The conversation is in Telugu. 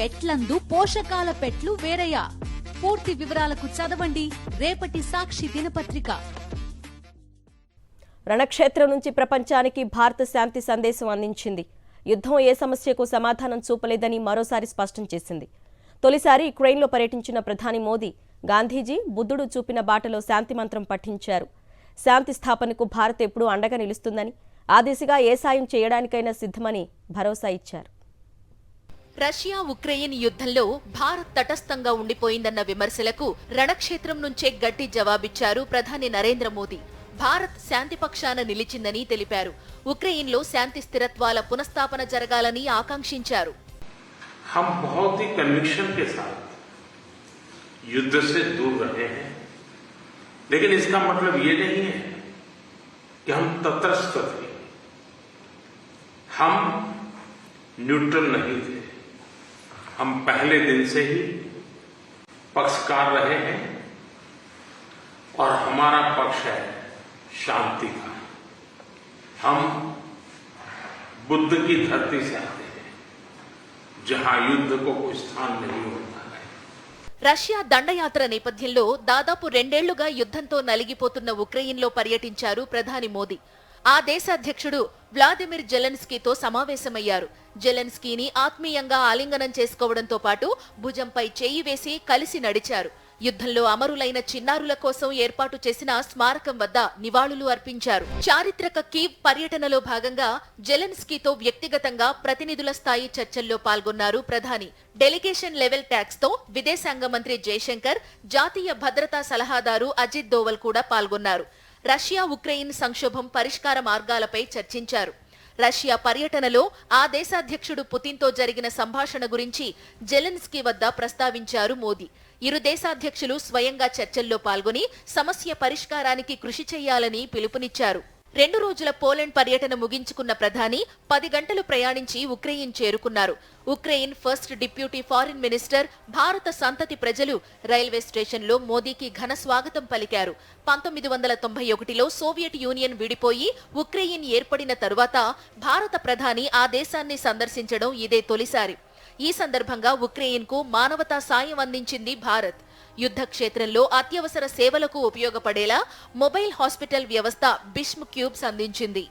పెట్లందు పోషకాల పెట్లు వేరయ్యా. పూర్తి వివరాలకు చదవండి రేపటి సాక్షి దినపత్రిక. రణక్షేత్రం నుంచి ప్రపంచానికి భారత శాంతి సందేశం అందించింది. యుద్ధం ఏ సమస్యకు సమాధానం చూపలేదని మరోసారి స్పష్టం చేసింది. తొలిసారి యుక్రెయిన్లో పర్యటించిన ప్రధాని మోదీ గాంధీజీ, బుద్ధుడు చూపిన బాటలో శాంతి మంత్రం పఠించారు. శాంతి స్థాపనకు భారత్ ఎప్పుడూ అండగా నిలుస్తుందని, ఆ దిశగా ఏ సాయం చేయడానికైనా సిద్ధమని భరోసా ఇచ్చారు. రష్యా ఉక్రెయిన్ యుద్ధంలో భారత్ తటస్థంగా ఉండిపోయిందన్న విమర్శలకు రణక్షేత్రం నుంచే గట్టి జవాబిచ్చారు ప్రధాని నరేంద్ర మోదీ. భారత్ శాంతి పక్షాన నిలిచిందని తెలిపారు. ఉక్రెయిన్లో శాంతి స్థిరత్వాల పునఃస్థాపన జరగాలని ఆకాంక్షించారు. हम बहुत ही कन्विक्शन के साथ युद्ध से दूर रहे हैं, लेकिन इसका मतलब ये नहीं है कि हम तटस्थ थे, हम न्यूट्रल नहीं थे. हम पहले दिन से ही पक्षकार रहे हैं और हमारा पक्ष है शांति का. हम बुद्ध की धरती से आते हैं जहां युद्ध को कोई स्थान नहीं होता है. రష్యా దండయాత్ర నేపథ్యంలో దాదాపు 2 ఏళ్లుగా యుద్ధంతో నలిగిపోతున్న ఉక్రెయిన్లో పర్యటించారు ప్రధాని మోదీ. ఆ దేశ అధ్యక్షుడు వ్లాదిమిర్ జెలెన్స్కీతో సమావేశమయ్యారు. జెలెన్స్కీని ఆత్మీయంగా ఆలింగనం చేసుకోవడంతో పాటు భుజంపై చేయి వేసి కలిసి నడిచారు. యుద్ధంలో అమరులైన చిన్నారుల కోసం ఏర్పాటు చేసిన స్మారకం వద్ద నివాళులు అర్పించారు. చారిత్రక కీవ్ పర్యటనలో భాగంగా జెలెన్స్కీతో వ్యక్తిగతంగా ప్రతినిధుల స్థాయి చర్చల్లో పాల్గొన్నారు ప్రధాని. డెలిగేషన్ లెవెల్ ట్యాక్స్ తో విదేశాంగ మంత్రి జయశంకర్, జాతీయ భద్రతా సలహాదారు అజిత్ దోవల్ కూడా పాల్గొన్నారు. రష్యా ఉక్రెయిన్ సంక్షోభం పరిష్కార మార్గాలపై చర్చించారు. రష్యా పర్యటనలో ఆ దేశాధ్యక్షుడు పుతిన్తో జరిగిన సంభాషణ గురించి జెలెన్స్కీ వద్ద ప్రస్తావించారు మోదీ. ఇరు దేశాధ్యక్షులు స్వయంగా చర్చల్లో పాల్గొని సమస్య పరిష్కారానికి కృషి చేయాలని పిలుపునిచ్చారు. 2 రోజుల పోలాండ్ పర్యటన ముగించుకున్న ప్రధాని 10 గంటలు ప్రయాణించి ఉక్రెయిన్ చేరుకున్నారు. Ukraine first deputy foreign minister, భారత సంతతి ప్రజలు రైల్వే స్టేషన్లో మోదీకి ఘన స్వాగతం పలికారు. 1991లో సోవియట్ యూనియన్ విడిపోయి ఉక్రెయిన్ ఏర్పడిన తరువాత భారత ప్రధాని ఆ దేశాన్ని సందర్శించడం ఇదే తొలిసారి. ఈ సందర్భంగా ఉక్రెయిన్కు మానవతా సాయం అందించింది భారత్. యుద్ధ క్షేత్రంలో అత్యవసర సేవలకు ఉపయోగపడేలా మొబైల్ హాస్పిటల్ వ్యవస్థ బిష్మ్ క్యూబ్స్ అందించింది.